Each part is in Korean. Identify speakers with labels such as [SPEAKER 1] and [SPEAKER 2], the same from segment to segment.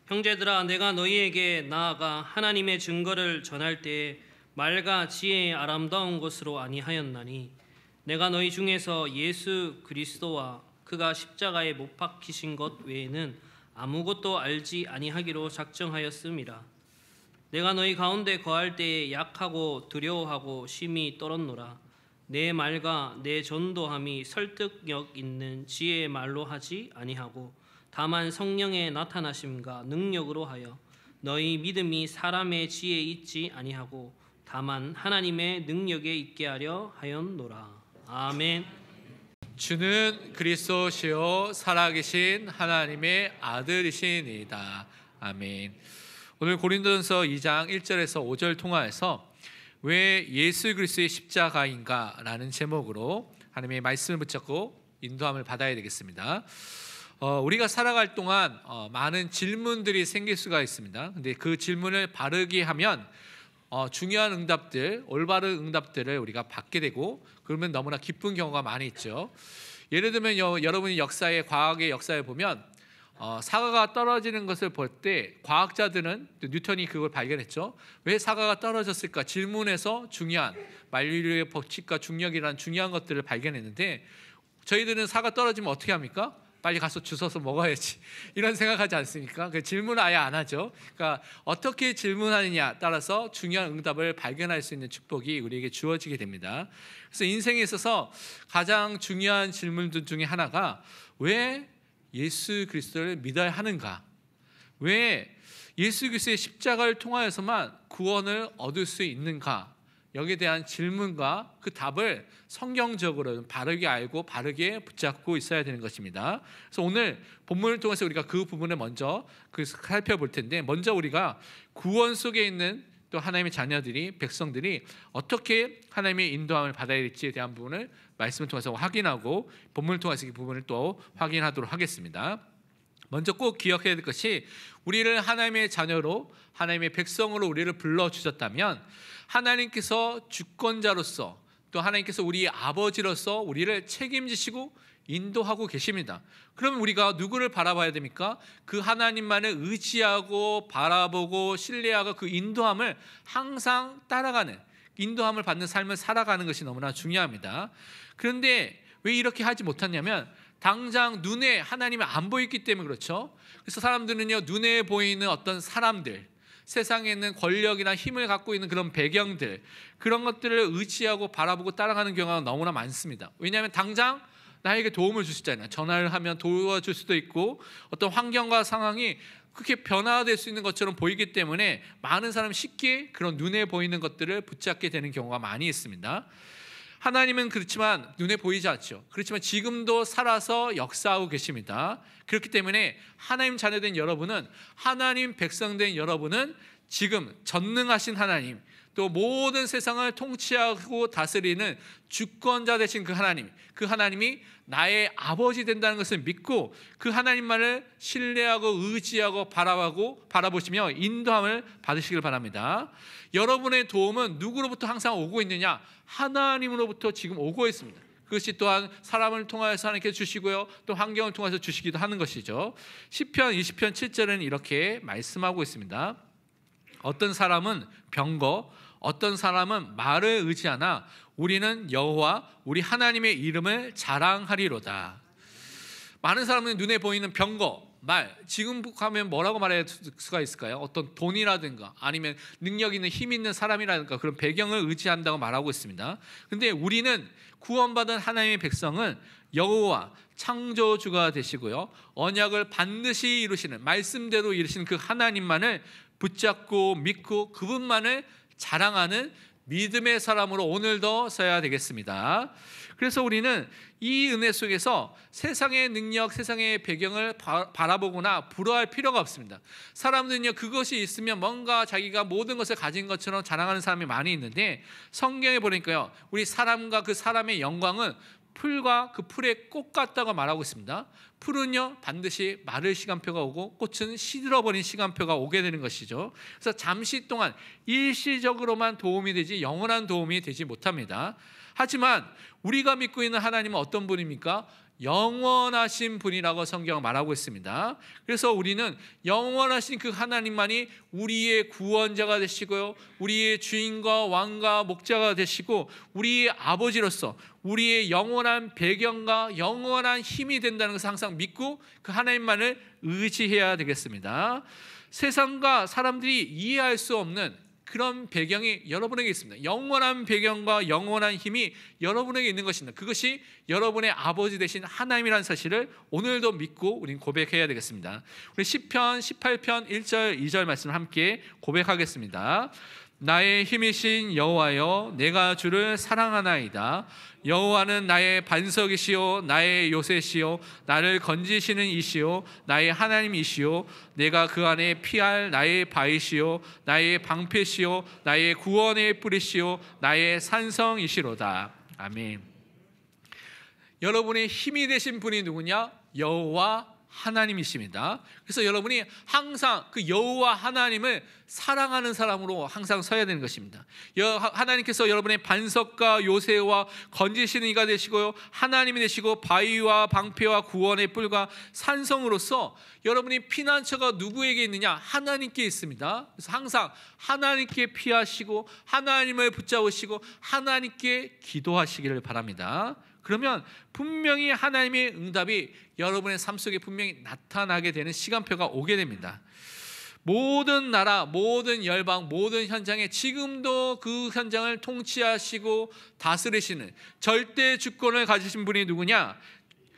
[SPEAKER 1] 형제들아, 내가 너희에게 나아가 하나님의 증거를 전할 때에 말과 지혜의 아름다운 것으로 아니하였나니 내가 너희 중에서 예수 그리스도와 그가 십자가에 못 박히신 것 외에는 아무것도 알지 아니하기로 작정하였음이라. 내가 너희 가운데 거할 때에 약하고 두려워하고 심히 떨었노라. 내 말과 내 전도함이 설득력 있는 지혜의 말로 하지 아니하고 다만 성령의 나타나심과 능력으로 하여 너희 믿음이 사람의 지혜에 있지 아니하고 다만 하나님의 능력에 있게 하려 하였노라. 아멘.
[SPEAKER 2] 주는 그리스도시요 살아계신 하나님의 아들이시니이다. 아멘. 오늘 고린도전서 2장 1절에서 5절 통하여서 왜 예수 그리스도의 십자가인가 라는 제목으로 하나님의 말씀을 붙잡고 인도함을 받아야 되겠습니다. 우리가 살아갈 동안 많은 질문들이 생길 수가 있습니다. 근데 그 질문을 바르게 하면 중요한 응답들, 올바른 응답들을 우리가 받게 되고 그러면 너무나 기쁜 경우가 많이 있죠. 예를 들면 여러분이 과학의 역사에 보면 사과가 떨어지는 것을 볼 때 과학자들은 뉴턴이 그걸 발견했죠. 왜 사과가 떨어졌을까? 질문에서 중요한 만유인의 법칙과 중력이라는 중요한 것들을 발견했는데 저희들은 사과 떨어지면 어떻게 합니까? 빨리 가서 주워서 먹어야지 이런 생각하지 않습니까? 그 질문을 아예 안 하죠. 그러니까 어떻게 질문하느냐 따라서 중요한 응답을 발견할 수 있는 축복이 우리에게 주어지게 됩니다. 그래서 인생에 있어서 가장 중요한 질문들 중에 하나가 왜 예수 그리스도를 믿어야 하는가? 왜 예수 그리스도의 십자가를 통하여서만 구원을 얻을 수 있는가? 여기에 대한 질문과 그 답을 성경적으로 바르게 알고 바르게 붙잡고 있어야 되는 것입니다. 그래서 오늘 본문을 통해서 우리가 그 부분을 먼저 살펴볼 텐데, 먼저 우리가 구원 속에 있는 또 하나님의 자녀들이, 백성들이 어떻게 하나님의 인도함을 받아야 될지에 대한 부분을 말씀을 통해서 확인하고 본문을 통해서 이 부분을 또 확인하도록 하겠습니다. 먼저 꼭 기억해야 될 것이, 우리를 하나님의 자녀로, 하나님의 백성으로 우리를 불러주셨다면 하나님께서 주권자로서, 또 하나님께서 우리의 아버지로서 우리를 책임지시고 인도하고 계십니다. 그러면 우리가 누구를 바라봐야 됩니까? 그 하나님만을 의지하고 바라보고 신뢰하고 그 인도함을 항상 따라가는, 인도함을 받는 삶을 살아가는 것이 너무나 중요합니다. 그런데 왜 이렇게 하지 못하냐면 당장 눈에 하나님이 안 보이기 때문에 그렇죠. 그래서 사람들은요, 눈에 보이는 어떤 사람들, 세상에 있는 권력이나 힘을 갖고 있는 그런 배경들, 그런 것들을 의지하고 바라보고 따라가는 경우가 너무나 많습니다. 왜냐하면 당장 나에게 도움을 주시잖아요. 전화를 하면 도와줄 수도 있고 어떤 환경과 상황이 그렇게 변화될 수 있는 것처럼 보이기 때문에 많은 사람이 쉽게 그런 눈에 보이는 것들을 붙잡게 되는 경우가 많이 있습니다. 하나님은 그렇지만 눈에 보이지 않죠. 그렇지만 지금도 살아서 역사하고 계십니다. 그렇기 때문에 하나님 자녀된 여러분은, 하나님 백성된 여러분은 지금 전능하신 하나님, 또 모든 세상을 통치하고 다스리는 주권자 되신 그 하나님이 나의 아버지 된다는 것을 믿고 그 하나님만을 신뢰하고 의지하고 바라보시며 인도함을 받으시길 바랍니다. 여러분의 도움은 누구로부터 항상 오고 있느냐? 하나님으로부터 지금 오고 있습니다. 그것이 또한 사람을 통하여서 하나님께서 주시고요, 또 환경을 통해서 주시기도 하는 것이죠. 시편 20편 7절은 이렇게 말씀하고 있습니다. 어떤 사람은 병거, 어떤 사람은 말을 의지하나 우리는 여호와 우리 하나님의 이름을 자랑하리로다. 많은 사람은 눈에 보이는 병거, 말, 지금 하면 뭐라고 말할 수가 있을까요? 어떤 돈이라든가 아니면 능력 있는 힘 있는 사람이라든가 그런 배경을 의지한다고 말하고 있습니다. 근데 우리는 구원받은 하나님의 백성은 여호와 창조주가 되시고요, 언약을 반드시 이루시는, 말씀대로 이루시는 그 하나님만을 붙잡고 믿고 그분만을 자랑하는 믿음의 사람으로 오늘도 서야 되겠습니다. 그래서 우리는 이 은혜 속에서 세상의 능력, 세상의 배경을 바라보거나 부러워할 필요가 없습니다. 사람들은요, 그것이 있으면 뭔가 자기가 모든 것을 가진 것처럼 자랑하는 사람이 많이 있는데, 성경에 보니까요, 우리 사람과 그 사람의 영광은 풀과 그 풀의 꽃 같다고 말하고 있습니다. 풀은요, 반드시 마를 시간표가 오고 꽃은 시들어버린 시간표가 오게 되는 것이죠. 그래서 잠시 동안 일시적으로만 도움이 되지 영원한 도움이 되지 못합니다. 하지만 우리가 믿고 있는 하나님은 어떤 분입니까? 영원하신 분이라고 성경은 말하고 있습니다. 그래서 우리는 영원하신 그 하나님만이 우리의 구원자가 되시고요, 우리의 주인과 왕과 목자가 되시고 우리의 아버지로서 우리의 영원한 배경과 영원한 힘이 된다는 것을 항상 믿고 그 하나님만을 의지해야 되겠습니다. 세상과 사람들이 이해할 수 없는 그런 배경이 여러분에게 있습니다. 영원한 배경과 영원한 힘이 여러분에게 있는 것입니다. 그것이 여러분의 아버지 되신 하나님이라는 사실을 오늘도 믿고 우리는 고백해야 되겠습니다. 우리 시편 18편 1절 2절 말씀을 함께 고백하겠습니다. 나의 힘이신 여호와여, 내가 주를 사랑하나이다. 여호와는 나의 반석이시요 나의 요새시요 나를 건지시는 이시요 나의 하나님이시요 내가 그 안에 피할 나의 바위시요 나의 방패시요 나의 구원의 뿌리시요 나의 산성이시로다. 아멘. 여러분의 힘이 되신 분이 누구냐? 여호와 하나님이십니다. 그래서 여러분이 항상 그 여호와 하나님을 사랑하는 사람으로 항상 서야 되는 것입니다. 하나님께서 여러분의 반석과 요새와 건지시는 이가 되시고요, 하나님이 되시고 바위와 방패와 구원의 뿔과 산성으로서 여러분이 피난처가 누구에게 있느냐? 하나님께 있습니다. 그래서 항상 하나님께 피하시고 하나님을 붙잡으시고 하나님께 기도하시기를 바랍니다. 그러면 분명히 하나님의 응답이 여러분의 삶 속에 분명히 나타나게 되는 시간표가 오게 됩니다. 모든 나라, 모든 열방, 모든 현장에 지금도 그 현장을 통치하시고 다스리시는 절대 주권을 가지신 분이 누구냐?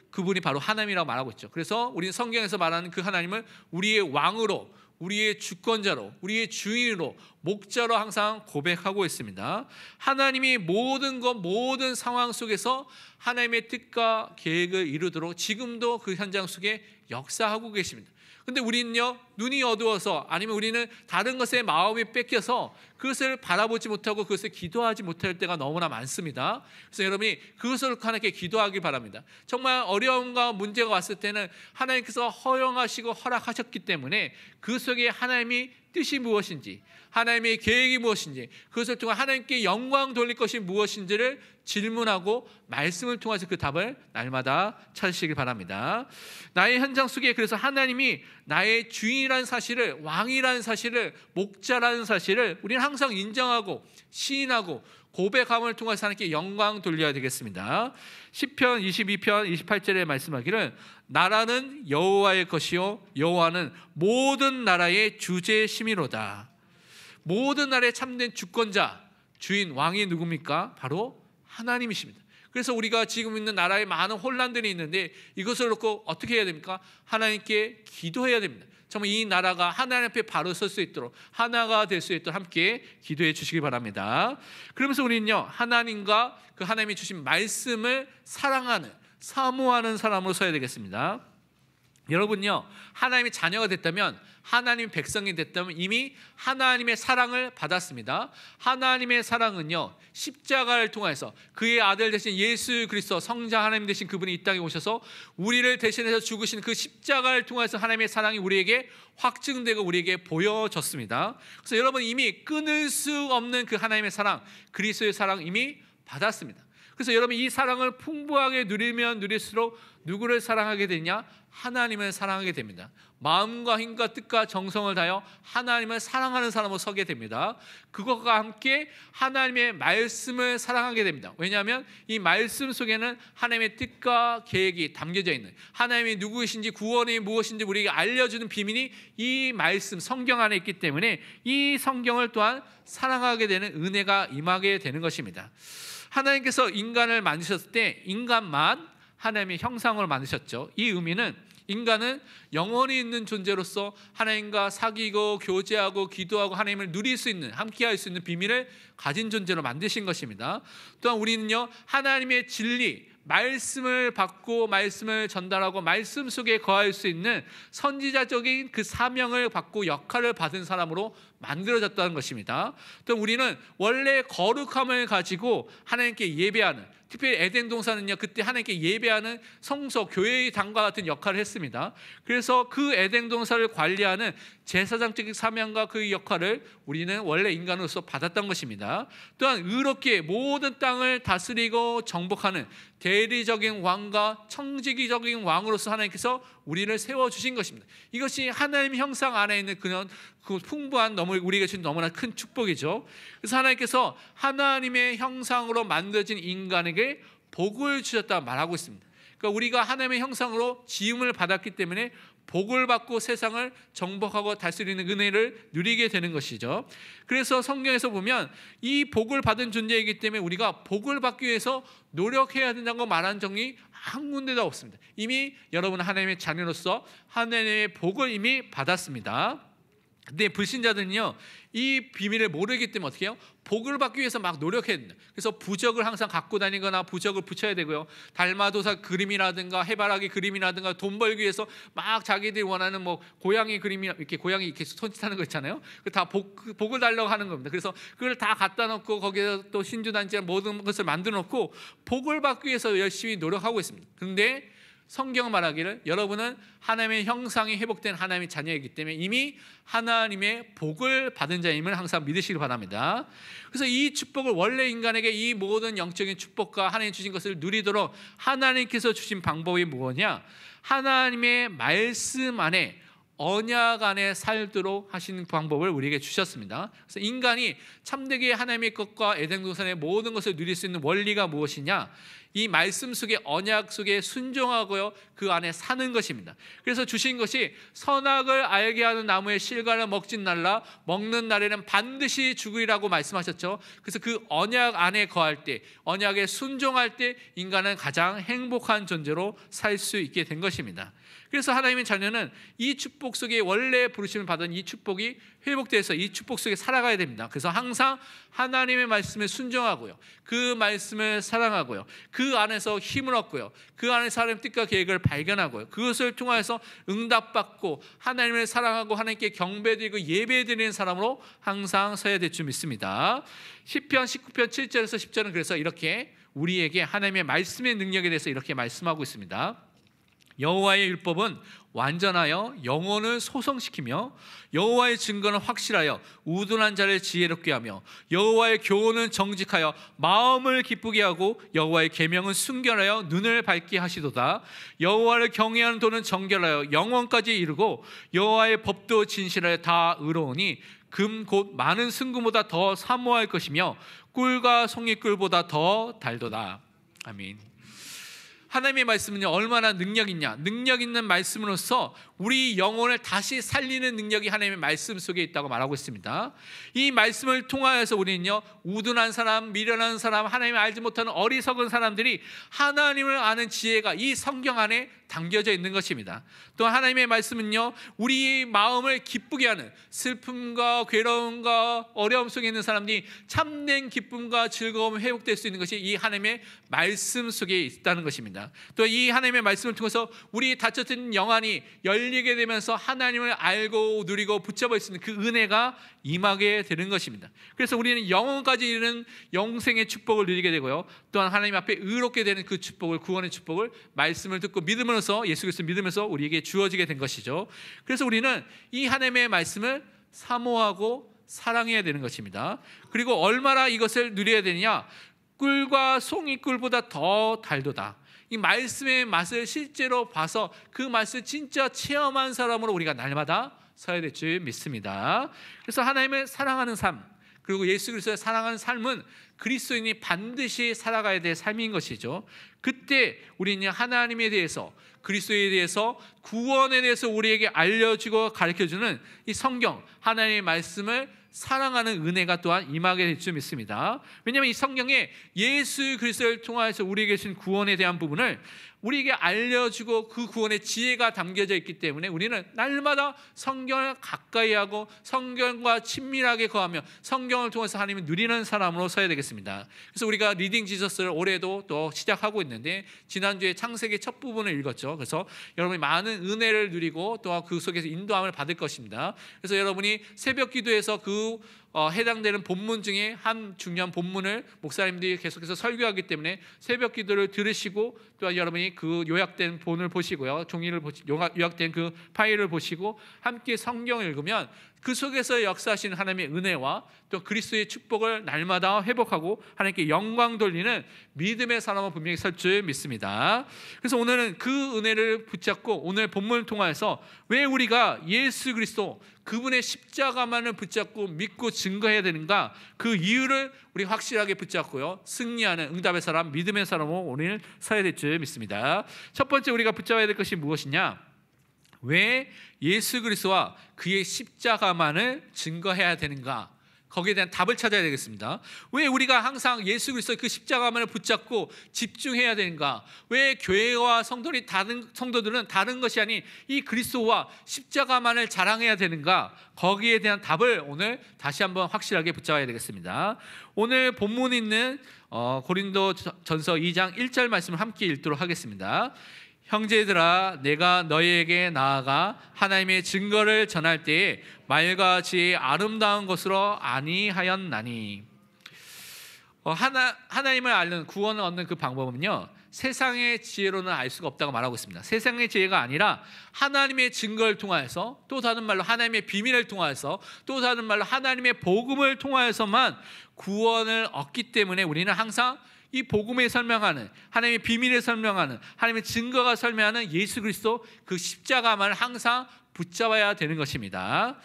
[SPEAKER 2] 그분이 바로 하나님이라고 말하고 있죠. 그래서 우리는 성경에서 말하는 그 하나님을 우리의 왕으로, 우리의 주권자로, 우리의 주인으로, 목자로 항상 고백하고 있습니다. 하나님이 모든 것, 모든 상황 속에서 하나님의 뜻과 계획을 이루도록 지금도 그 현장 속에 역사하고 계십니다. 근데 우리는요, 눈이 어두워서 아니면 우리는 다른 것에 마음이 뺏겨서 그것을 바라보지 못하고 그것을 기도하지 못할 때가 너무나 많습니다. 그래서 여러분이 그것을 하나님께 기도하기 바랍니다. 정말 어려움과 문제가 왔을 때는 하나님께서 허용하시고 허락하셨기 때문에 그 속에 하나님이 뜻이 무엇인지, 하나님의 계획이 무엇인지, 그것을 통해 하나님께 영광 돌릴 것이 무엇인지를 질문하고 말씀을 통해서 그 답을 날마다 찾으시길 바랍니다. 나의 현장 속에 그래서 하나님이 나의 주인이라는 사실을, 왕이라는 사실을, 목자라는 사실을 우리는 항상 인정하고 시인하고 고백함을 통해서 하나님께 영광 돌려야 되겠습니다. 시편 22편 28절에 말씀하기를 나라는 여호와의 것이요 여호와는 모든 나라의 주제심이로다. 모든 나라의 참된 주권자, 주인, 왕이 누굽니까? 바로 하나님이십니다. 그래서 우리가 지금 있는 나라에 많은 혼란들이 있는데 이것을 놓고 어떻게 해야 됩니까? 하나님께 기도해야 됩니다. 정말 이 나라가 하나님 앞에 바로 설 수 있도록, 하나가 될 수 있도록 함께 기도해 주시기 바랍니다. 그러면서 우리는요, 하나님과 그 하나님이 주신 말씀을 사랑하는, 사모하는 사람으로 서야 되겠습니다. 여러분요, 하나님의 자녀가 됐다면, 하나님의 백성이 됐다면 이미 하나님의 사랑을 받았습니다. 하나님의 사랑은요, 십자가를 통해서 그의 아들 되신 예수 그리스도, 성자 하나님 되신 그분이 이 땅에 오셔서 우리를 대신해서 죽으신 그 십자가를 통해서 하나님의 사랑이 우리에게 확증되고 우리에게 보여졌습니다. 그래서 여러분 이미 끊을 수 없는 그 하나님의 사랑, 그리스도의 사랑 이미 받았습니다. 그래서 여러분 이 사랑을 풍부하게 누리면 누릴수록 누구를 사랑하게 되냐? 하나님을 사랑하게 됩니다. 마음과 힘과 뜻과 정성을 다하여 하나님을 사랑하는 사람으로 서게 됩니다. 그것과 함께 하나님의 말씀을 사랑하게 됩니다. 왜냐하면 이 말씀 속에는 하나님의 뜻과 계획이 담겨져 있는, 하나님이 누구이신지, 구원이 무엇인지 우리에게 알려주는 비밀이 이 말씀, 성경 안에 있기 때문에 이 성경을 또한 사랑하게 되는 은혜가 임하게 되는 것입니다. 하나님께서 인간을 만드셨을 때 인간만 하나님의 형상으로 만드셨죠. 이 의미는 인간은 영원히 있는 존재로서 하나님과 사귀고 교제하고 기도하고 하나님을 누릴 수 있는, 함께할 수 있는 비밀을 가진 존재로 만드신 것입니다. 또한 우리는요, 하나님의 진리, 말씀을 받고 말씀을 전달하고 말씀 속에 거할 수 있는 선지자적인 그 사명을 받고 역할을 받은 사람으로 만들어졌다는 것입니다. 또 우리는 원래 거룩함을 가지고 하나님께 예배하는, 특별히 에덴 동산은요, 그때 하나님께 예배하는 성소, 교회의 당과 같은 역할을 했습니다. 그래서 그 에덴 동산을 관리하는 제사장적인 사명과 그 역할을 우리는 원래 인간으로서 받았던 것입니다. 또한 의롭게 모든 땅을 다스리고 정복하는 대리적인 왕과 청지기적인 왕으로서 하나님께서 우리를 세워주신 것입니다. 이것이 하나님 형상 안에 있는 그런 그 풍부한 우리에게 주신 너무나 큰 축복이죠. 그래서 하나님께서 하나님의 형상으로 만들어진 인간에게 복을 주셨다 말하고 있습니다. 그러니까 우리가 하나님의 형상으로 지음을 받았기 때문에 복을 받고 세상을 정복하고 다스리는 은혜를 누리게 되는 것이죠. 그래서 성경에서 보면 이 복을 받은 존재이기 때문에 우리가 복을 받기 위해서 노력해야 된다고 말한 적이 한 군데도 없습니다. 이미 여러분은 하나님의 자녀로서 하나님의 복을 이미 받았습니다. 근데 불신자들은요, 이 비밀을 모르기 때문에 어떻게 해요? 복을 받기 위해서 막 노력해야 된다. 그래서 부적을 항상 갖고 다니거나 부적을 붙여야 되고요. 달마도사 그림이라든가 해바라기 그림이라든가 돈 벌기 위해서 막 자기들이 원하는 뭐 고양이 그림이 이렇게 고양이 이렇게 손짓하는 거 있잖아요. 다 복을 달라고 하는 겁니다. 그래서 그걸 다 갖다 놓고 거기에 또 신주단지 모든 것을 만들어 놓고 복을 받기 위해서 열심히 노력하고 있습니다. 그런데 성경 말하기를 여러분은 하나님의 형상이 회복된 하나님의 자녀이기 때문에 이미 하나님의 복을 받은 자임을 항상 믿으시길 바랍니다. 그래서 이 축복을 원래 인간에게 이 모든 영적인 축복과 하나님 주신 것을 누리도록 하나님께서 주신 방법이 뭐냐? 하나님의 말씀 안에 언약 안에 살도록 하시는 방법을 우리에게 주셨습니다. 그래서 인간이 참되게 하나님의 것과 에덴 동산의 모든 것을 누릴 수 있는 원리가 무엇이냐? 이 말씀 속에 언약 속에 순종하고요, 그 안에 사는 것입니다. 그래서 주신 것이 선악을 알게 하는 나무의 실과를 먹진 말라, 먹는 날에는 반드시 죽으리라고 말씀하셨죠. 그래서 그 언약 안에 거할 때, 언약에 순종할 때 인간은 가장 행복한 존재로 살 수 있게 된 것입니다. 그래서 하나님의 자녀는 이 축복 속에 원래 부르심을 받은 이 축복이 회복돼서 이 축복 속에 살아가야 됩니다. 그래서 항상 하나님의 말씀에 순종하고요, 그 말씀을 사랑하고요, 그 안에서 힘을 얻고요, 그 안에서 하나님의 뜻과 계획을 발견하고요, 그것을 통해서 응답받고 하나님을 사랑하고 하나님께 경배드리고 예배드리는 사람으로 항상 서야 될 줄 믿습니다. 시편 19편 7절에서 10절은 그래서 이렇게 우리에게 하나님의 말씀의 능력에 대해서 이렇게 말씀하고 있습니다. 여호와의 율법은 완전하여 영혼을 소성시키며 여호와의 증거는 확실하여 우둔한 자를 지혜롭게 하며 여호와의 교훈은 정직하여 마음을 기쁘게 하고 여호와의 계명은 순결하여 눈을 밝게 하시도다. 여호와를 경외하는 도는 정결하여 영원까지 이르고 여호와의 법도 진실하여 다 의로우니 금 곧 많은 승금보다 더 사모할 것이며 꿀과 송이꿀보다 더 달도다. 아멘. 하나님의 말씀은요, 얼마나 능력 있냐? 능력 있는 말씀으로서 우리 영혼을 다시 살리는 능력이 하나님의 말씀 속에 있다고 말하고 있습니다. 이 말씀을 통하여서 우리는요, 우둔한 사람, 미련한 사람, 하나님을 알지 못하는 어리석은 사람들이 하나님을 아는 지혜가 이 성경 안에 담겨져 있는 것입니다. 또 하나님의 말씀은요, 우리 마음을 기쁘게 하는, 슬픔과 괴로움과 어려움 속에 있는 사람들이 참된 기쁨과 즐거움을 회복될 수 있는 것이 이 하나님의 말씀 속에 있다는 것입니다. 또 이 하나님의 말씀을 통해서 우리 닫혔던 영안이 열리게 되면서 하나님을 알고 누리고 붙잡을 수 있는 그 은혜가 임하게 되는 것입니다. 그래서 우리는 영원까지 이르는 영생의 축복을 누리게 되고요, 또한 하나님 앞에 의롭게 되는 그 축복을, 구원의 축복을 말씀을 듣고 믿으면서, 예수 그리스도를 믿으면서 우리에게 주어지게 된 것이죠. 그래서 우리는 이 하나님의 말씀을 사모하고 사랑해야 되는 것입니다. 그리고 얼마나 이것을 누려야 되느냐? 꿀과 송이꿀보다 더 달도다. 이 말씀의 맛을 실제로 봐서 그 맛을 진짜 체험한 사람으로 우리가 날마다 서야 될 줄 믿습니다. 그래서 하나님을 사랑하는 삶, 그리고 예수 그리스도를 사랑하는 삶은 그리스도인이 반드시 살아가야 될 삶인 것이죠. 그때 우리는 하나님에 대해서, 그리스도에 대해서, 구원에 대해서 우리에게 알려주고 가르쳐주는 이 성경, 하나님의 말씀을 사랑하는 은혜가 또한 임하게 될 줄 믿습니다. 왜냐하면 이 성경에 예수 그리스도를 통하여서 우리에게 주신 구원에 대한 부분을 우리에게 알려주고 그 구원의 지혜가 담겨져 있기 때문에 우리는 날마다 성경을 가까이 하고 성경과 친밀하게 거하며 성경을 통해서 하나님을 누리는 사람으로 서야 되겠습니다. 그래서 우리가 리딩 지저스를 올해도 또 시작하고 있는데, 지난주에 창세기 첫 부분을 읽었죠. 그래서 여러분이 많은 은혜를 누리고 또 그 속에서 인도함을 받을 것입니다. 그래서 여러분이 새벽 기도에서 그 그 해당되는 본문 중에 한 중요한 본문을 목사님들이 계속해서 설교하기 때문에 새벽 기도를 들으시고, 또한 여러분이 그 요약된 본을 보시고요, 종이를 요약된 그 파일을 보시고 함께 성경을 읽으면 그 속에서 역사하시는 하나님의 은혜와 또 그리스도의 축복을 날마다 회복하고 하나님께 영광 돌리는 믿음의 사람은 분명히 설 줄 믿습니다. 그래서 오늘은 그 은혜를 붙잡고 오늘 본문을 통해서 왜 우리가 예수 그리스도 그분의 십자가만을 붙잡고 믿고 증거해야 되는가, 그 이유를 우리 확실하게 붙잡고요, 승리하는 응답의 사람, 믿음의 사람으로 오늘 서야 될 줄 믿습니다. 첫 번째 우리가 붙잡아야 될 것이 무엇이냐? 왜 예수 그리스도와 그의 십자가만을 증거해야 되는가? 거기에 대한 답을 찾아야 되겠습니다. 왜 우리가 항상 예수 그리스도의 그 십자가만을 붙잡고 집중해야 되는가? 왜 교회와 성도들은 다른 것이 아닌 이 그리스도와 십자가만을 자랑해야 되는가? 거기에 대한 답을 오늘 다시 한번 확실하게 붙잡아야 되겠습니다. 오늘 본문에 있는 고린도전서 2장 1절 말씀을 함께 읽도록 하겠습니다. 형제들아, 내가 너희에게 나아가 하나님의 증거를 전할 때에 말과 지혜의 아름다운 것으로 아니하였나니. 하나님을 알는, 구원을 얻는 그 방법은요, 세상의 지혜로는 알 수가 없다고 말하고 있습니다. 세상의 지혜가 아니라 하나님의 증거를 통하여서, 또 다른 말로 하나님의 비밀을 통하여서, 또 다른 말로 하나님의 복음을 통하여서만 구원을 얻기 때문에 우리는 항상 이 복음에 설명하는, 하나님의 비밀에 설명하는, 하나님의 증거가 설명하는 예수 그리스도 그 십자가만을 항상 붙잡아야 되는 것입니다.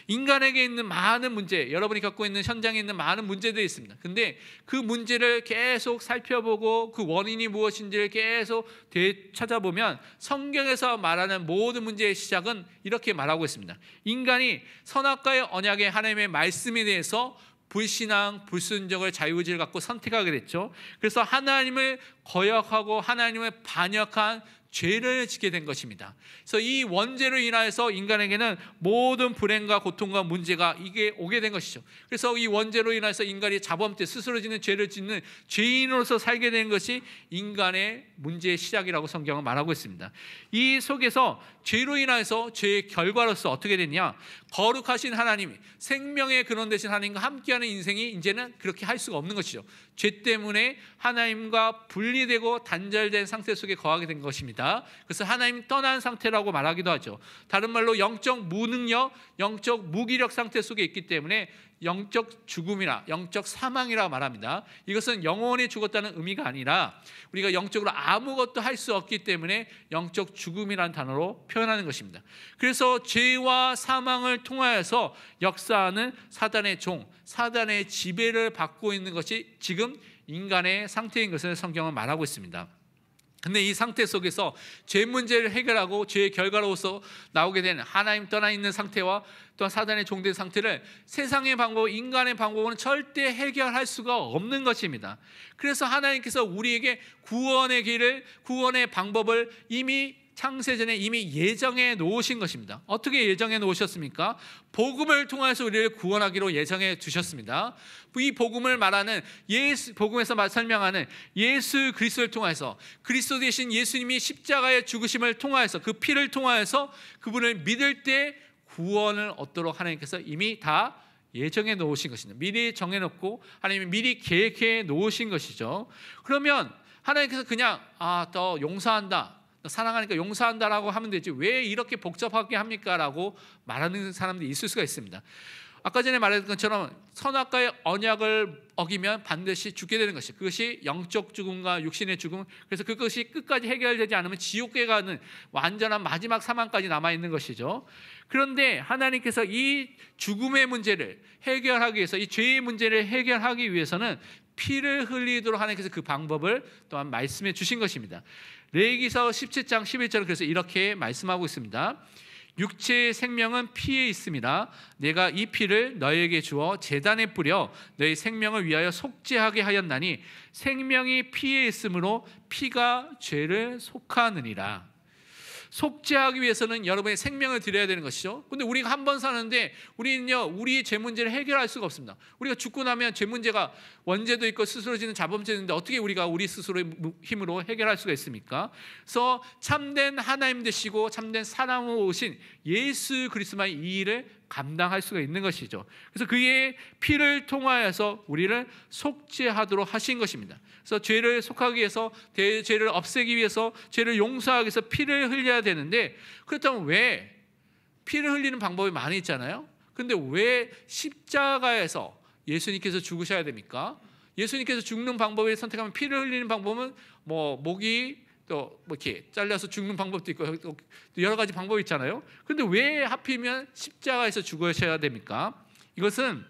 [SPEAKER 2] 인간에게 있는 많은 문제, 여러분이 겪고 있는 현장에 있는 많은 문제들이 있습니다. 근데 그 문제를 계속 살펴보고 그 원인이 무엇인지를 계속 되찾아보면 성경에서 말하는 모든 문제의 시작은 이렇게 말하고 있습니다. 인간이 선악과의 언약의 하나님의 말씀에 대해서 불신앙, 불순종을 자유의지를 갖고 선택하게 됐죠. 그래서 하나님을 거역하고 하나님을 반역한 죄를 짓게 된 것입니다. 그래서 이 원죄로 인하여서 인간에게는 모든 불행과 고통과 문제가 이게 오게 된 것이죠. 그래서 이 원죄로 인하여서 인간이 자범죄, 스스로 짓는 죄를 짓는 죄인으로서 살게 된 것이 인간의 문제의 시작이라고 성경은 말하고 있습니다. 이 속에서 죄로 인하여서 죄의 결과로서 어떻게 됐냐? 거룩하신 하나님이, 생명의 근원 되신 하나님과 함께하는 인생이 이제는 그렇게 할 수가 없는 것이죠. 죄 때문에 하나님과 분리되고 단절된 상태 속에 거하게 된 것입니다. 그래서 하나님 떠난 상태라고 말하기도 하죠. 다른 말로 영적 무능력, 영적 무기력 상태 속에 있기 때문에 영적 죽음이나 영적 사망이라고 말합니다. 이것은 영원히 죽었다는 의미가 아니라 우리가 영적으로 아무것도 할 수 없기 때문에 영적 죽음이라는 단어로 표현하는 것입니다. 그래서 죄와 사망을 통하여서 역사하는 사단의 종, 사단의 지배를 받고 있는 것이 지금 인간의 상태인 것을 성경은 말하고 있습니다. 근데 이 상태 속에서 죄 문제를 해결하고 죄의 결과로서 나오게 되는 하나님 떠나 있는 상태와 또한 사단의 종된 상태를 세상의 방법, 인간의 방법은 절대 해결할 수가 없는 것입니다. 그래서 하나님께서 우리에게 구원의 길을, 구원의 방법을 이미 창세전에 이미 예정해 놓으신 것입니다. 어떻게 예정해 놓으셨습니까? 복음을 통해서 우리를 구원하기로 예정해 두셨습니다. 이 복음을 말하는 복음에서 설명하는 예수 그리스도를 통해서, 그리스도 대신 예수님이 십자가의 죽으심을 통하여서, 그 피를 통하여서 그분을 믿을 때 구원을 얻도록 하나님께서 이미 다 예정해 놓으신 것입니다. 미리 정해놓고 하나님이 미리 계획해 놓으신 것이죠. 그러면 하나님께서 그냥 더 용서한다, 사랑하니까 용서한다라고 하면 되지 왜 이렇게 복잡하게 합니까? 라고 말하는 사람들이 있을 수가 있습니다. 아까 전에 말했던 것처럼 선악과의 언약을 어기면 반드시 죽게 되는 것이, 그것이 영적 죽음과 육신의 죽음, 그래서 그것이 끝까지 해결되지 않으면 지옥에 가는 완전한 마지막 사망까지 남아있는 것이죠. 그런데 하나님께서 이 죽음의 문제를 해결하기 위해서, 이 죄의 문제를 해결하기 위해서는 피를 흘리도록 하나님께서 그 방법을 또한 말씀해 주신 것입니다. 레위기서 17장 11절은 그래서 이렇게 말씀하고 있습니다. 육체의 생명은 피에 있습니다. 내가 이 피를 너희에게 주어 제단에 뿌려 너희 생명을 위하여 속죄하게 하였나니 생명이 피에 있으므로 피가 죄를 속하느니라. 속죄하기 위해서는 여러분의 생명을 드려야 되는 것이죠. 근데 우리가 한 번 사는데 우리는요, 우리의 죄 문제를 해결할 수가 없습니다. 우리가 죽고 나면 죄 문제가 원죄도 있고 스스로 짓는 자범죄도 있는데 어떻게 우리가 우리 스스로의 힘으로 해결할 수가 있습니까? 그래서 참된 하나님 되시고 참된 사랑으로 오신 예수 그리스도만이 이 일을 감당할 수가 있는 것이죠. 그래서 그의 피를 통하여서 우리를 속죄하도록 하신 것입니다. 그래서 죄를 속하기 위해서, 죄를 없애기 위해서, 죄를 용서하기 위해서 피를 흘려야 되는데, 그렇다면 왜 피를 흘리는 방법이 많이 있잖아요. 근데 왜 십자가에서 예수님께서 죽으셔야 됩니까? 예수님께서 죽는 방법을 선택하면 피를 흘리는 방법은 목이 또 이렇게 잘려서 죽는 방법도 있고 또 여러 가지 방법이 있잖아요. 그런데 왜 하필이면 십자가에서 죽으셔야 됩니까? 이것은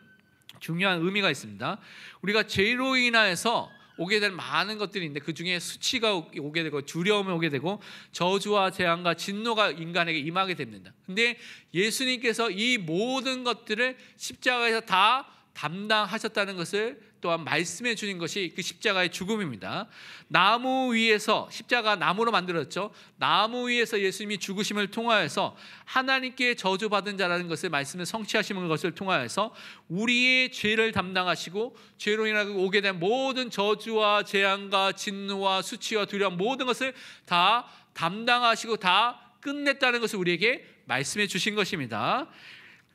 [SPEAKER 2] 중요한 의미가 있습니다. 우리가 죄로 인하여서 오게 될 많은 것들이 있는데 그 중에 수치가 오게 되고 두려움이 오게 되고 저주와 재앙과 진노가 인간에게 임하게 됩니다. 근데 예수님께서 이 모든 것들을 십자가에서 다 담당하셨다는 것을 또한 말씀해 주는 것이 그 십자가의 죽음입니다. 나무 위에서, 십자가 나무로 만들었죠. 나무 위에서 예수님이 죽으심을 통하여서 하나님께 저주받은 자라는 것을 말씀을 성취하시는 것을 통하여서 우리의 죄를 담당하시고 죄로 인하여 오게 된 모든 저주와 재앙과 진노와 수치와 두려움 모든 것을 다 담당하시고 다 끝냈다는 것을 우리에게 말씀해 주신 것입니다.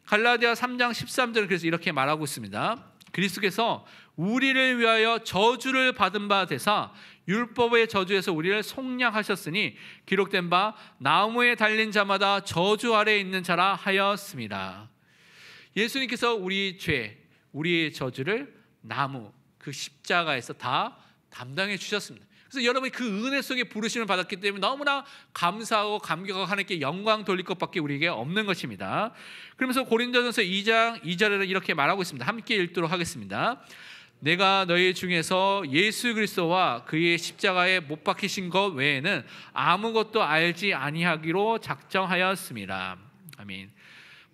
[SPEAKER 2] 갈라디아 3장 13절은 그래서 이렇게 말하고 있습니다. 그리스도께서 우리를 위하여 저주를 받은 바 되사 율법의 저주에서 우리를 속량하셨으니 기록된 바 나무에 달린 자마다 저주 아래에 있는 자라 하였습니다. 예수님께서 우리 죄, 우리의 저주를 나무, 그 십자가에서 다 담당해 주셨습니다. 그래서 여러분이 그 은혜 속에 부르심을 받았기 때문에 너무나 감사하고 감격하고 하나님께 영광 돌릴 것밖에 우리에게 없는 것입니다. 그러면서 고린도전서 2장 2절에는 이렇게 말하고 있습니다. 함께 읽도록 하겠습니다. 내가 너희 중에서 예수 그리스도와 그의 십자가에 못 박히신 것 외에는 아무것도 알지 아니하기로 작정하였습니다. 아멘.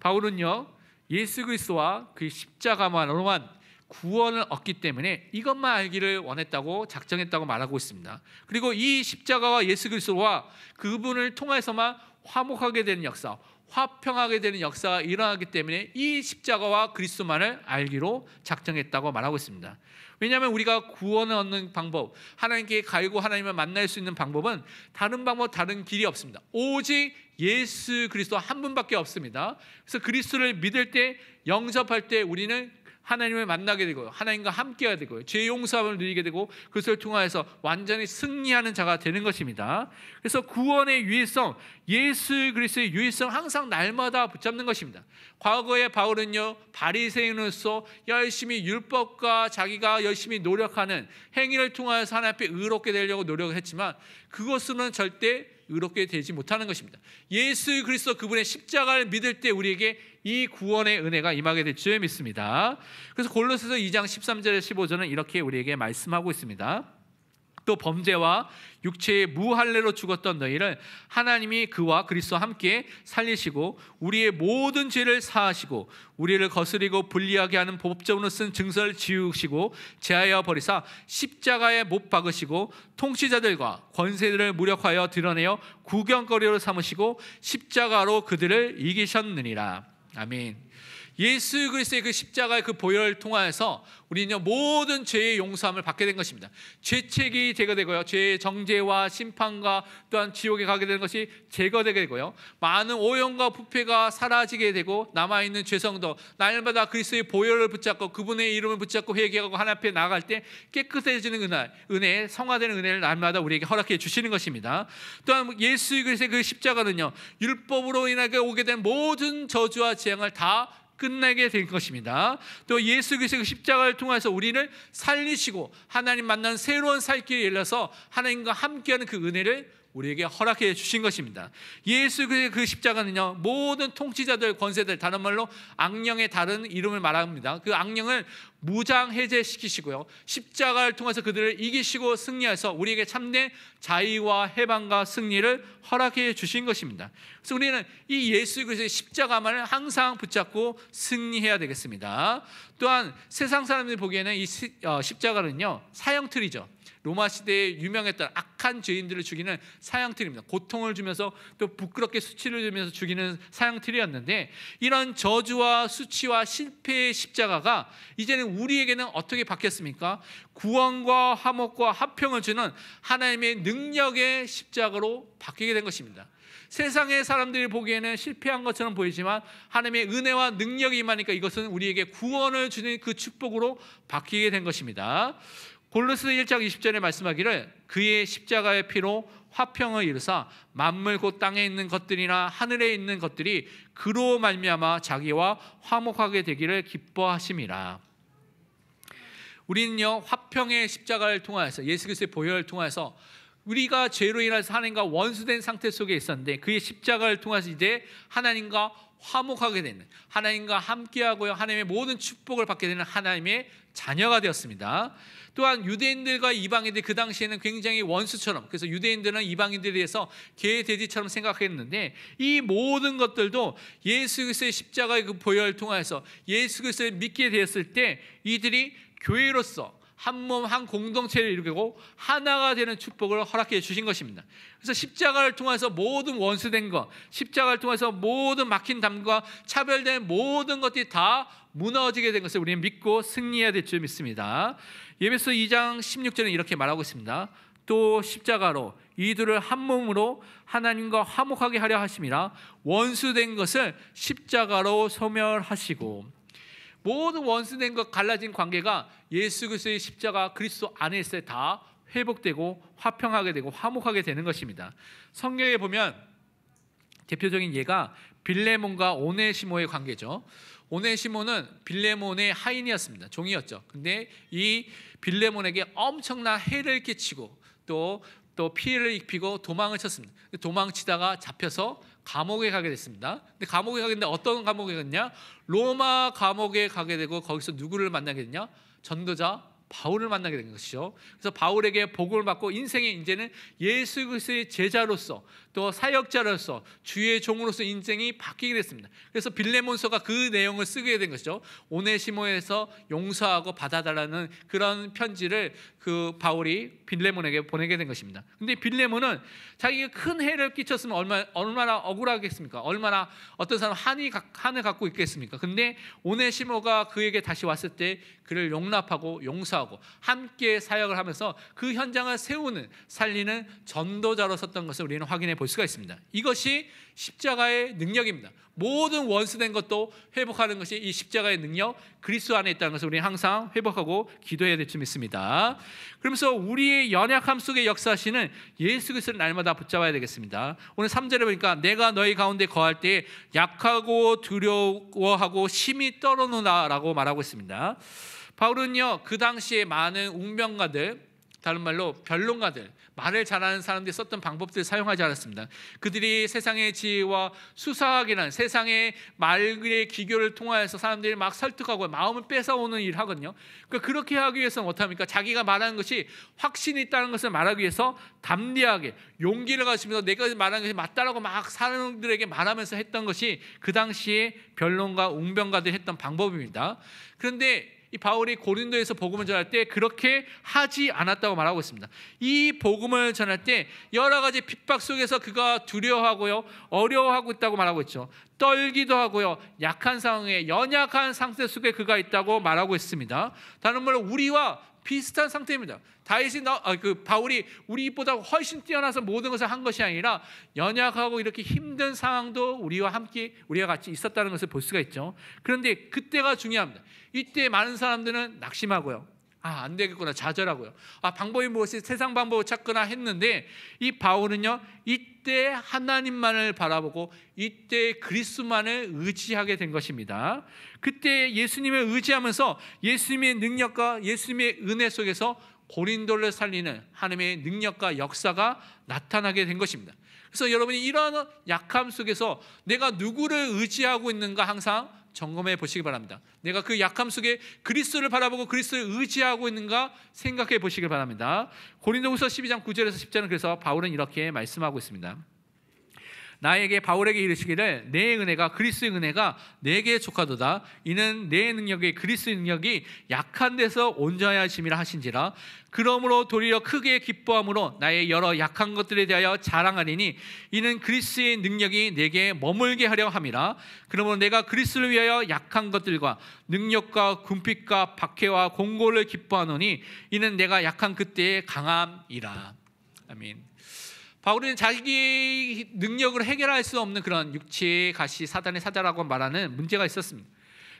[SPEAKER 2] 바울은요, 예수 그리스도와 그의 십자가만으로만 구원을 얻기 때문에 이것만 알기를 원했다고 작정했다고 말하고 있습니다. 그리고 이 십자가와 예수 그리스도와 그분을 통해서만 화목하게 되는 역사, 화평하게 되는 역사가 일어나기 때문에 이 십자가와 그리스도만을 알기로 작정했다고 말하고 있습니다. 왜냐하면 우리가 구원을 얻는 방법, 하나님께 갈고 하나님을 만날 수 있는 방법은 다른 방법, 다른 길이 없습니다. 오직 예수 그리스도 한 분밖에 없습니다. 그래서 그리스도를 믿을 때, 영접할 때 우리는 하나님을 만나게 되고요, 하나님과 함께하게 되고요, 죄 용서함을 누리게 되고 그것을 통하여서 완전히 승리하는 자가 되는 것입니다. 그래서 구원의 유일성, 예수 그리스도의 유일성 항상 날마다 붙잡는 것입니다. 과거에 바울은요, 바리새인으로서 열심히 율법과 자기가 열심히 노력하는 행위를 통하여서 하나님 앞에 의롭게 되려고 노력을 했지만 그것으로는 절대 의롭게 되지 못하는 것입니다. 예수 그리스도 그분의 십자가를 믿을 때 우리에게 이 구원의 은혜가 임하게 될 줄 믿습니다. 그래서 골로새서 2장 13절에 15절은 이렇게 우리에게 말씀하고 있습니다. 또 범죄와 육체의 무할례로 죽었던 너희를 하나님이 그와 그리스도와 함께 살리시고 우리의 모든 죄를 사하시고 우리를 거스리고 불리하게 하는 법적으로 쓴 증서를 지우시고 제하여 버리사 십자가에 못 박으시고 통치자들과 권세들을 무력하여 드러내어 구경거리로 삼으시고 십자가로 그들을 이기셨느니라. 아멘. 예수 그리스도의 그 십자가의 그 보혈을 통하여서 우리는 모든 죄의 용서함을 받게 된 것입니다. 죄책이 제거되고요, 죄의 정죄와 심판과 또한 지옥에 가게 되는 것이 제거되게 되고요, 많은 오염과 부패가 사라지게 되고 남아있는 죄성도 날마다 그리스도의 보혈을 붙잡고 그분의 이름을 붙잡고 회개하고 하나님 앞에 나아갈 때 깨끗해지는 은혜, 성화되는 은혜를 날마다 우리에게 허락해 주시는 것입니다. 또한 예수 그리스도의 그 십자가는요, 율법으로 인하여 오게 된 모든 저주와 재앙을 다 끝내게 된 것입니다. 또 예수 그리스도의 십자가를 통해서 우리를 살리시고 하나님 만나는 새로운 살 길이 열려서 하나님과 함께하는 그 은혜를 우리에게 허락해 주신 것입니다. 예수 그리스도의 그 십자가는요, 모든 통치자들, 권세들, 다른 말로 악령의 다른 이름을 말합니다. 그 악령을 무장해제시키시고요, 십자가를 통해서 그들을 이기시고 승리해서 우리에게 참된 자유와 해방과 승리를 허락해 주신 것입니다. 그래서 우리는 이 예수 그리스도의 십자가만을 항상 붙잡고 승리해야 되겠습니다. 또한 세상 사람들이 보기에는 이 십자가는요, 사형틀이죠. 로마 시대에 유명했던 악한 죄인들을 죽이는 사형틀입니다. 고통을 주면서 또 부끄럽게 수치를 주면서 죽이는 사형틀이었는데, 이런 저주와 수치와 실패의 십자가가 이제는 우리에게는 어떻게 바뀌었습니까? 구원과 화목과 화평을 주는 하나님의 능력의 십자가로 바뀌게 된 것입니다. 세상의 사람들이 보기에는 실패한 것처럼 보이지만 하나님의 은혜와 능력이 임하니까 이것은 우리에게 구원을 주는 그 축복으로 바뀌게 된 것입니다. 골로새 1장 20절에 말씀하기를 그의 십자가의 피로 화평을 이루사 만물 곧 땅에 있는 것들이나 하늘에 있는 것들이 그로 말미암아 자기와 화목하게 되기를 기뻐하심이라. 우리는요, 화평의 십자가를 통하여서, 예수 그리스도의 보혈을 통해서 우리가 죄로 인해서 하나님과 원수된 상태 속에 있었는데 그의 십자가를 통해서 이제 하나님과 화목하게 되는, 하나님과 함께하고요, 하나님의 모든 축복을 받게 되는 하나님의 자녀가 되었습니다. 또한 유대인들과 이방인들, 그 당시에는 굉장히 원수처럼, 그래서 유대인들은 이방인들에 대해서 개 돼지처럼 생각했는데 이 모든 것들도 예수 그리스도의 십자가의 그 보혈을 통해서 예수 그리스도를 믿게 되었을 때 이들이 교회로서 한 몸 한 공동체를 이루고 하나가 되는 축복을 허락해 주신 것입니다. 그래서 십자가를 통해서 모든 원수된 것, 십자가를 통해서 모든 막힌 담과 차별된 모든 것들이 다 무너지게 된 것을 우리는 믿고 승리해야 될 줄 믿습니다. 에베소 2장 16절에 이렇게 말하고 있습니다. 또 십자가로 이들을 한 몸으로 하나님과 화목하게 하려 하심이라. 원수된 것을 십자가로 소멸하시고. 모든 원수된 것, 갈라진 관계가 예수 그리스도의 십자가 그리스도 안에 있을 때 다 회복되고 화평하게 되고 화목하게 되는 것입니다. 성경에 보면 대표적인 예가 빌레몬과 오네시모의 관계죠. 오네시모는 빌레몬의 하인이었습니다. 종이었죠. 근데 이 빌레몬에게 엄청난 해를 끼치고 또 피해를 입히고 도망을 쳤습니다. 도망치다가 잡혀서 감옥에 가게 됐습니다. 근데 감옥에 가게 됐는데 어떤 감옥에 갔냐? 로마 감옥에 가게 되고 거기서 누구를 만나게 됐냐? 전도자 바울을 만나게 된 것이죠. 그래서 바울에게 복음을 받고 인생의 이제는 예수 그리스도의 제자로서 또 사역자로서 주의 종으로서 인생이 바뀌게 됐습니다. 그래서 빌레몬서가 그 내용을 쓰게 된 것이죠. 오네시모에서 용서하고 받아달라는 그런 편지를 그 바울이 빌레몬에게 보내게 된 것입니다. 근데 빌레몬은 자기가 큰 해를 끼쳤으면 얼마나 억울하겠습니까? 얼마나 어떤 사람 한을 갖고 있겠습니까? 근데 오네시모가 그에게 다시 왔을 때 그를 용납하고 용서하고 함께 사역을 하면서 그 현장을 세우는, 살리는 전도자로 섰던 것을 우리는 확인해 볼 수가 있습니다. 이것이 십자가의 능력입니다. 모든 원수된 것도 회복하는 것이 이 십자가의 능력, 그리스도 안에 있다는 것을 우리는 항상 회복하고 기도해야 될 줄 믿습니다. 그러면서 우리의 연약함 속에 역사하시는 예수 그리스도를 날마다 붙잡아야 되겠습니다. 오늘 3절에 보니까 내가 너희 가운데 거할 때 약하고 두려워하고 심히 떨어노나라고 말하고 있습니다. 바울은요, 그 당시에 많은 웅변가들, 다른 말로 변론가들, 말을 잘하는 사람들이 썼던 방법들을 사용하지 않았습니다. 그들이 세상의 지혜와 수사학이라는 세상의 말의 기교를 통하여서 사람들이 막 설득하고 마음을 뺏어오는 일을 하거든요. 그러니까 그렇게 하기 위해서 못합니까? 자기가 말하는 것이 확신이 있다는 것을 말하기 위해서 담대하게 용기를 가지면서 내가 말하는 것이 맞다라고 막 사람들에게 말하면서 했던 것이 그 당시에 변론가, 웅변가들이 했던 방법입니다. 그런데 이 바울이 고린도에서 복음을 전할 때 그렇게 하지 않았다고 말하고 있습니다. 이 복음을 전할 때 여러 가지 핍박 속에서 그가 두려워하고요, 어려워하고 있다고 말하고 있죠. 떨기도 하고요, 약한 상황에, 연약한 상태 속에 그가 있다고 말하고 있습니다. 다른 말로 우리와 비슷한 상태입니다. 바울이 우리보다 훨씬 뛰어나서 모든 것을 한 것이 아니라 연약하고 이렇게 힘든 상황도 우리와 같이 있었다는 것을 볼 수가 있죠. 그런데 그때가 중요합니다. 이때 많은 사람들은 낙심하고요, 안 되겠구나, 좌절하고요, 방법이 무엇이 세상 방법을 찾거나 했는데 이 바울은요, 이때 하나님만을 바라보고 이때 그리스도만을 의지하게 된 것입니다. 그때 예수님을 의지하면서 예수님의 능력과 예수님의 은혜 속에서 고린도를 살리는 하나님의 능력과 역사가 나타나게 된 것입니다. 그래서 여러분이 이런 약함 속에서 내가 누구를 의지하고 있는가 항상 점검해 보시기 바랍니다. 내가 그 약함 속에 그리스도를 바라보고 그리스도를 의지하고 있는가 생각해 보시기 바랍니다. 고린도후서 12장 9절에서 10절은 그래서 바울은 이렇게 말씀하고 있습니다. 나에게 바울에게 이르시기를 내 은혜가 그리스도의 은혜가 내게 족하도다. 이는 내 능력이 그리스도의 능력이 약한 데서 온전하여 하심이라 하신지라. 그러므로 도리어 크게 기뻐함으로 나의 여러 약한 것들에 대하여 자랑하리니 이는 그리스도의 능력이 내게 머물게 하려 함이라. 그러므로 내가 그리스도를 위하여 약한 것들과 능력과 궁핍과 박해와 공고를 기뻐하노니 이는 내가 약한 그때의 강함이라. 아멘. 바울은 자기 능력으로 해결할 수 없는 그런 육체의 가시, 사단의 사자라고 말하는 문제가 있었습니다.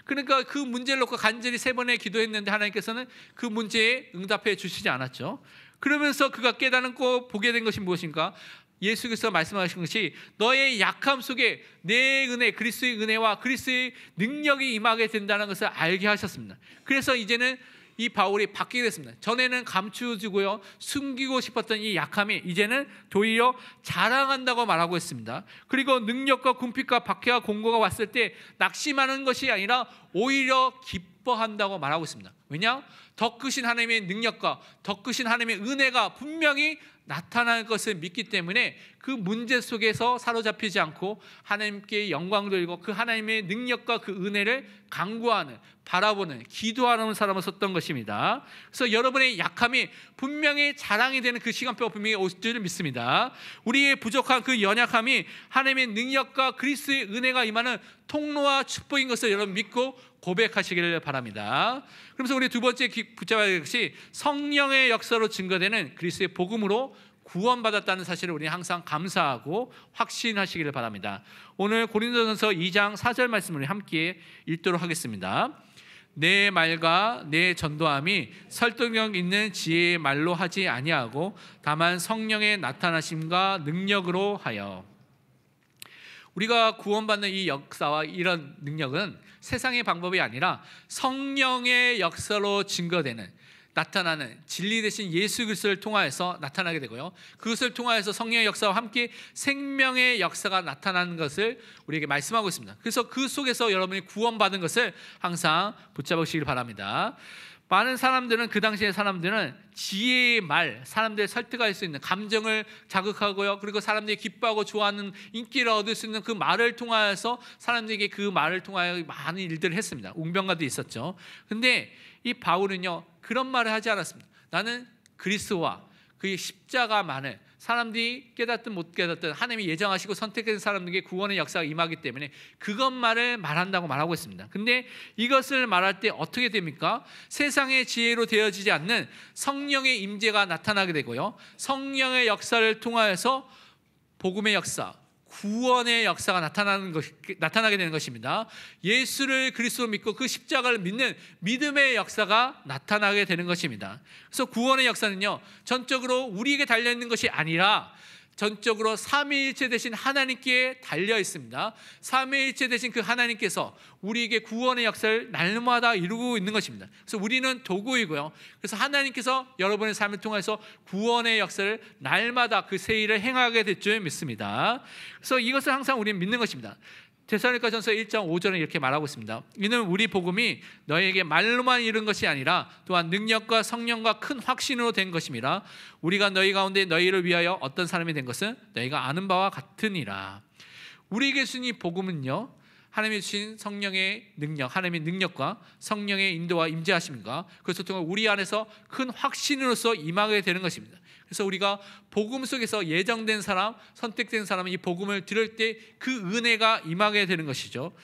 [SPEAKER 2] 그러니까 그 문제를 놓고 간절히 3번의 기도했는데 하나님께서는 그 문제에 응답해 주시지 않았죠. 그러면서 그가 깨닫고 보게 된 것이 무엇인가? 예수 그리스도가 말씀하신 것이 너의 약함 속에 내 은혜, 그리스도의 은혜와 그리스도의 능력이 임하게 된다는 것을 알게 하셨습니다. 그래서 이제는 이 바울이 바뀌게 됐습니다. 전에는 감추어지고요, 숨기고 싶었던 이 약함이 이제는 도리어 자랑한다고 말하고 있습니다. 그리고 능력과 궁핍과 박해와 공고가 왔을 때 낙심하는 것이 아니라 오히려 기뻐한다고 말하고 있습니다. 왜냐? 더 크신 하나님의 능력과 더 크신 하나님의 은혜가 분명히 나타날 것을 믿기 때문에 그 문제 속에서 사로잡히지 않고 하나님께 영광 돌리고 그 하나님의 능력과 그 은혜를 간구하는, 바라보는, 기도하는 사람을 썼던 것입니다. 그래서 여러분의 약함이 분명히 자랑이 되는 그 시간표가 분명히 올 줄 믿습니다. 우리의 부족한 그 연약함이 하나님의 능력과 그리스도의 은혜가 임하는 통로와 축복인 것을 여러분 믿고 고백하시기를 바랍니다. 그러면서 우리 두 번째 붙잡아야 될 것이 성령의 역사로 증거되는 그리스도의 복음으로 구원받았다는 사실을 우리는 항상 감사하고 확신하시기를 바랍니다. 오늘 고린도전서 2장 4절 말씀을 함께 읽도록 하겠습니다. 내 말과 내 전도함이 설득력 있는 지혜의 말로 하지 아니하고 다만 성령의 나타나심과 능력으로 하여. 우리가 구원받는 이 역사와 이런 능력은 세상의 방법이 아니라 성령의 역사로 증거되는, 나타나는 진리 되신 예수 그리스도를 통하여서 나타나게 되고요, 그것을 통하여서 성령의 역사와 함께 생명의 역사가 나타나는 것을 우리에게 말씀하고 있습니다. 그래서 그 속에서 여러분이 구원받은 것을 항상 붙잡으시길 바랍니다. 많은 사람들은, 그 당시의 사람들은 지혜의 말, 사람들을 설득할 수 있는, 감정을 자극하고요, 그리고 사람들이 기뻐하고 좋아하는, 인기를 얻을 수 있는 그 말을 통하여서 사람들에게 그 말을 통하여 많은 일들을 했습니다. 웅변가도 있었죠. 근데 이 바울은요, 그런 말을 하지 않았습니다. 나는 그리스도와 그의 십자가만을, 사람들이 깨닫든 못 깨닫든 하나님이 예정하시고 선택된 사람들에게 구원의 역사가 임하기 때문에 그것만을 말한다고 말하고 있습니다. 근데 이것을 말할 때 어떻게 됩니까? 세상의 지혜로 되어지지 않는 성령의 임재가 나타나게 되고요, 성령의 역사를 통하여서 복음의 역사, 구원의 역사가 나타나게 되는 것입니다. 예수를 그리스도로 믿고 그 십자가를 믿는 믿음의 역사가 나타나게 되는 것입니다. 그래서 구원의 역사는요, 전적으로 우리에게 달려있는 것이 아니라 전적으로 삼위일체 되신 하나님께 달려 있습니다. 삼위일체 되신 그 하나님께서 우리에게 구원의 역사를 날마다 이루고 있는 것입니다. 그래서 우리는 도구이고요, 그래서 하나님께서 여러분의 삶을 통해서 구원의 역사를 날마다 그 세일을 행하게 될 줄 믿습니다. 그래서 이것을 항상 우리는 믿는 것입니다. 데살로니가전서 1장 5절에 이렇게 말하고 있습니다. 이는 우리 복음이 너에게 말로만 이른 것이 아니라 또한 능력과 성령과 큰 확신으로 된 것임이라. 우리가 너희 가운데 너희를 위하여 어떤 사람이 된 것은 너희가 아는 바와 같으니라. 우리에게 주신 이 복음은요, 하나님이 주신 성령의 능력, 하나님의 능력과 성령의 인도와 임재하심과 그것을 통해 우리 안에서 큰 확신으로서 임하게 되는 것입니다. 그래서 우리가 복음 속에서 예정된 사람, 선택된 사람은 이 복음을 들을 때 그 은혜가 임하게 되는 것이죠.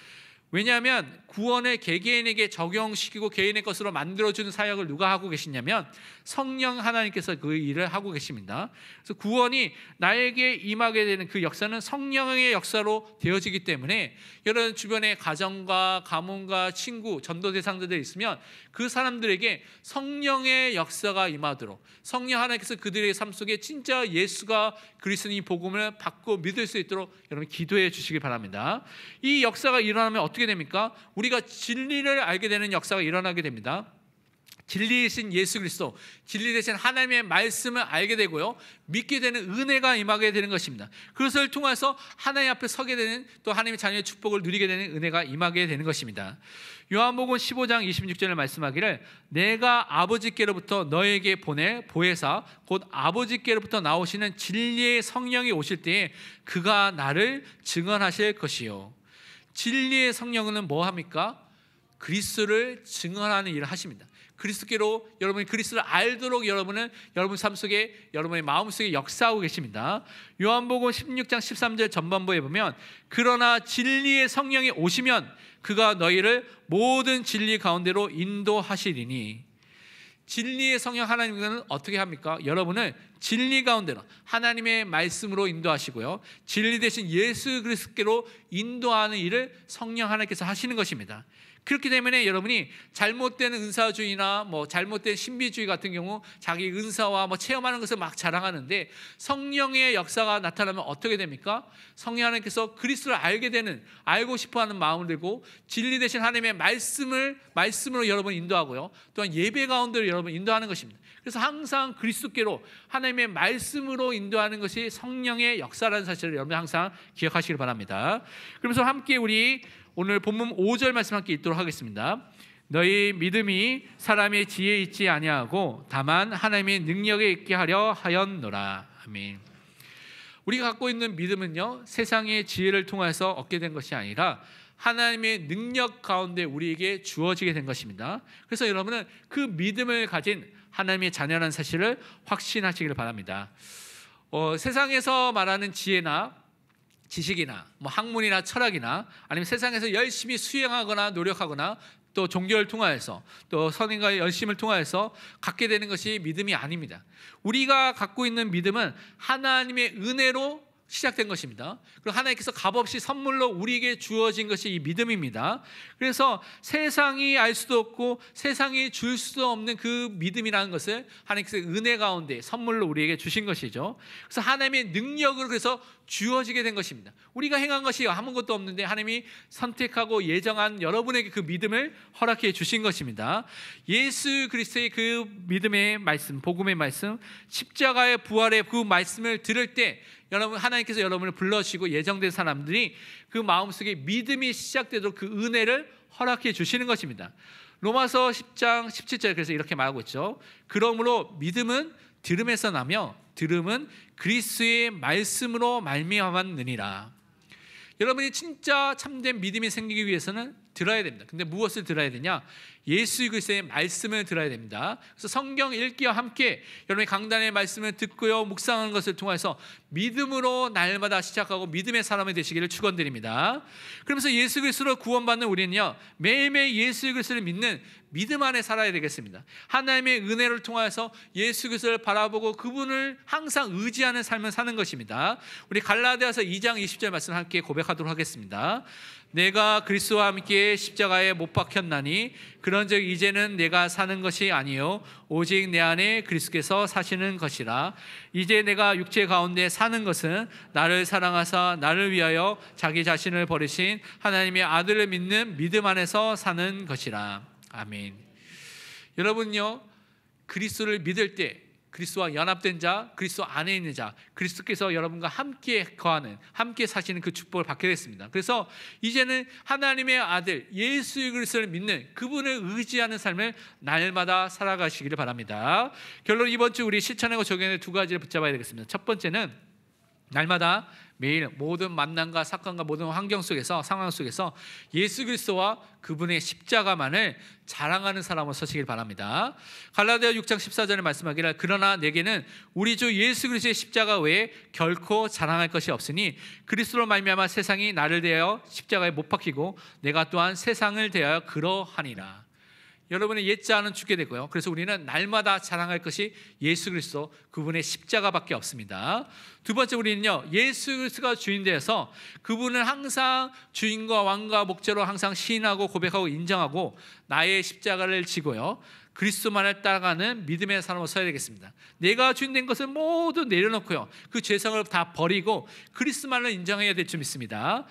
[SPEAKER 2] 왜냐하면 구원을 개개인에게 적용시키고 개인의 것으로 만들어주는 사역을 누가 하고 계시냐면 성령 하나님께서 그 일을 하고 계십니다. 그래서 구원이 나에게 임하게 되는 그 역사는 성령의 역사로 되어지기 때문에 여러분 주변에 가정과 가문과 친구, 전도 대상자들이 있으면 그 사람들에게 성령의 역사가 임하도록 성령 하나님께서 그들의 삶 속에 진짜 예수가 그리스도의 복음을 받고 믿을 수 있도록 여러분 기도해 주시기 바랍니다. 이 역사가 일어나면 어떻게 됩니까? 우리가 진리를 알게 되는 역사가 일어나게 됩니다. 진리이신 예수 그리스도, 진리 되신 하나님의 말씀을 알게 되고요, 믿게 되는 은혜가 임하게 되는 것입니다. 그것을 통해서 하나님 앞에 서게 되는, 또 하나님의 자녀의 축복을 누리게 되는 은혜가 임하게 되는 것입니다. 요한복음 15장 26절에 말씀하기를 내가 아버지께로부터 너에게 보낼 보혜사 곧 아버지께로부터 나오시는 진리의 성령이 오실 때에 그가 나를 증언하실 것이요. 진리의 성령은 뭐 합니까? 그리스도를 증언하는 일을 하십니다. 그리스도께로 여러분이 그리스도를 알도록 여러분은 여러분 삶 속에, 여러분의 마음 속에 역사하고 계십니다. 요한복음 16장 13절 전반부에 보면 그러나 진리의 성령이 오시면 그가 너희를 모든 진리 가운데로 인도하시리니. 진리의 성령 하나님은 어떻게 합니까? 여러분을 진리 가운데로 하나님의 말씀으로 인도하시고요, 진리 대신 예수 그리스도께로 인도하는 일을 성령 하나님께서 하시는 것입니다. 그렇기 때문에 여러분이 잘못된 은사주의나 잘못된 신비주의 같은 경우 자기 은사와 체험하는 것을 막 자랑하는데, 성령의 역사가 나타나면 어떻게 됩니까? 성령 하나님께서 그리스도를 알고 싶어하는 마음을 들고 진리 대신 하나님의 말씀으로 여러분 인도하고요, 또한 예배 가운데로 여러분 인도하는 것입니다. 그래서 항상 그리스도께로 하나님의 말씀으로 인도하는 것이 성령의 역사라는 사실을 여러분 항상 기억하시길 바랍니다. 그러면서 함께 우리 오늘 본문 5절 말씀 함께 읽도록 하겠습니다. 너희 믿음이 사람의 지혜에 있지 아니하고 다만 하나님의 능력에 있게 하려 하였노라. 아멘. 우리가 갖고 있는 믿음은요, 세상의 지혜를 통해서 얻게 된 것이 아니라 하나님의 능력 가운데 우리에게 주어지게 된 것입니다. 그래서 여러분은 그 믿음을 가진 하나님의 자녀라는 사실을 확신하시길 바랍니다. 세상에서 말하는 지혜나 지식이나 학문이나 철학이나 아니면 세상에서 열심히 수행하거나 노력하거나 또 종교를 통하여서 또 선인과의 열심을 통하여서 갖게 되는 것이 믿음이 아닙니다. 우리가 갖고 있는 믿음은 하나님의 은혜로 시작된 것입니다. 그리고 하나님께서 값없이 선물로 우리에게 주어진 것이 이 믿음입니다. 그래서 세상이 알 수도 없고 세상이 줄 수도 없는 그 믿음이라는 것을 하나님께서 은혜 가운데 선물로 우리에게 주신 것이죠. 그래서 하나님의 능력으로 그래서 주어지게 된 것입니다. 우리가 행한 것이 아무것도 없는데 하나님이 선택하고 예정한 여러분에게 그 믿음을 허락해 주신 것입니다. 예수 그리스도의 그 믿음의 말씀, 복음의 말씀, 십자가의 부활의 그 말씀을 들을 때 여러분, 하나님께서 여러분을 불러주시고 예정된 사람들이 그 마음속에 믿음이 시작되도록 그 은혜를 허락해 주시는 것입니다. 로마서 10장 17절 그래서 이렇게 말하고 있죠. 그러므로 믿음은 들음에서 나며 들음은 그리스도의 말씀으로 말미암았느니라. 여러분이 진짜 참된 믿음이 생기기 위해서는 들어야 됩니다. 근데 무엇을 들어야 되냐? 예수 그리스도의 말씀을 들어야 됩니다. 그래서 성경 읽기와 함께 여러분이 강단의 말씀을 듣고요, 묵상하는 것을 통해서 믿음으로 날마다 시작하고 믿음의 사람이 되시기를 축원드립니다. 그러면서 예수 그리스도로 구원받는 우리는요, 매일매일 예수 그리스도를 믿는 믿음 안에 살아야 되겠습니다. 하나님의 은혜를 통해서 예수 그리스도를 바라보고 그분을 항상 의지하는 삶을 사는 것입니다. 우리 갈라디아서 2장 20절 말씀 함께 고백하도록 하겠습니다. 내가 그리스도와 함께 십자가에 못 박혔나니 그런즉 이제는 내가 사는 것이 아니요 오직 내 안에 그리스도께서 사시는 것이라. 이제 내가 육체 가운데 사는 것은 나를 사랑하사 나를 위하여 자기 자신을 버리신 하나님의 아들을 믿는 믿음 안에서 사는 것이라. 아멘. 여러분요, 그리스도를 믿을 때 그리스도와 연합된 자, 그리스도 안에 있는 자, 그리스도께서 여러분과 함께 거하는, 함께 사시는 그 축복을 받게 됐습니다. 그래서 이제는 하나님의 아들 예수 그리스도를 믿는 그분을 의지하는 삶을 날마다 살아가시기를 바랍니다. 결론, 이번 주 우리 실천하고 적용의 두 가지를 붙잡아야 되겠습니다. 첫 번째는 날마다 매일 모든 만남과 사건과 모든 환경 속에서, 상황 속에서 예수 그리스도와 그분의 십자가만을 자랑하는 사람으로 서시길 바랍니다. 갈라디아 6장 14절에 말씀하기를 그러나 내게는 우리 주 예수 그리스도의 십자가 외에 결코 자랑할 것이 없으니 그리스도로 말미암아 세상이 나를 대하여 십자가에 못 박히고 내가 또한 세상을 대하여 그러하니라. 여러분의 옛자는 죽게 되고요. 그래서 우리는 날마다 자랑할 것이 예수 그리스도 그분의 십자가밖에 없습니다. 두 번째, 우리는요, 예수 그리스도가 주인 되어서 그분을 항상 주인과 왕과 목자로 항상 시인하고 고백하고 인정하고 나의 십자가를 지고요, 그리스도만을 따라가는 믿음의 사람으로 서야 되겠습니다. 내가 주인된 것을 모두 내려놓고요, 그 죄성을 다 버리고 그리스도만을 인정해야 될 줄 믿습니다.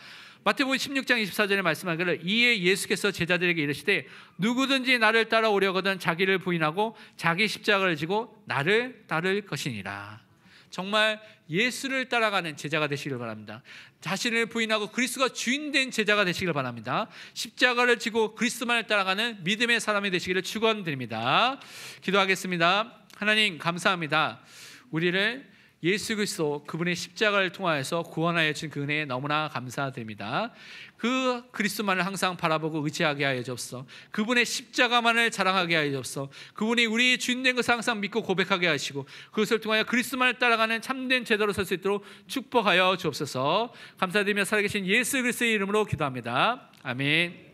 [SPEAKER 2] 마태복음 16장 24절에 말씀하기를 이에 예수께서 제자들에게 이르시되 누구든지 나를 따라오려거든 자기를 부인하고 자기 십자가를 지고 나를 따를 것이니라. 정말 예수를 따라가는 제자가 되시길 바랍니다. 자신을 부인하고 그리스도가 주인된 제자가 되시길 바랍니다. 십자가를 지고 그리스도만을 따라가는 믿음의 사람이 되시기를 축원드립니다. 기도하겠습니다. 하나님 감사합니다. 우리를 예수 그리스도 그분의 십자가를 통하여서 구원하여 주신 그 은혜에 너무나 감사드립니다. 그 그리스도만을 항상 바라보고 의지하게 하여 주옵소서. 그분의 십자가만을 자랑하게 하여 주옵소서. 그분이 우리 주인된 것을 항상 믿고 고백하게 하시고 그것을 통하여 그리스도만을 따라가는 참된 제자로 설 수 있도록 축복하여 주옵소서. 감사드리며 살아계신 예수 그리스도의 이름으로 기도합니다. 아멘.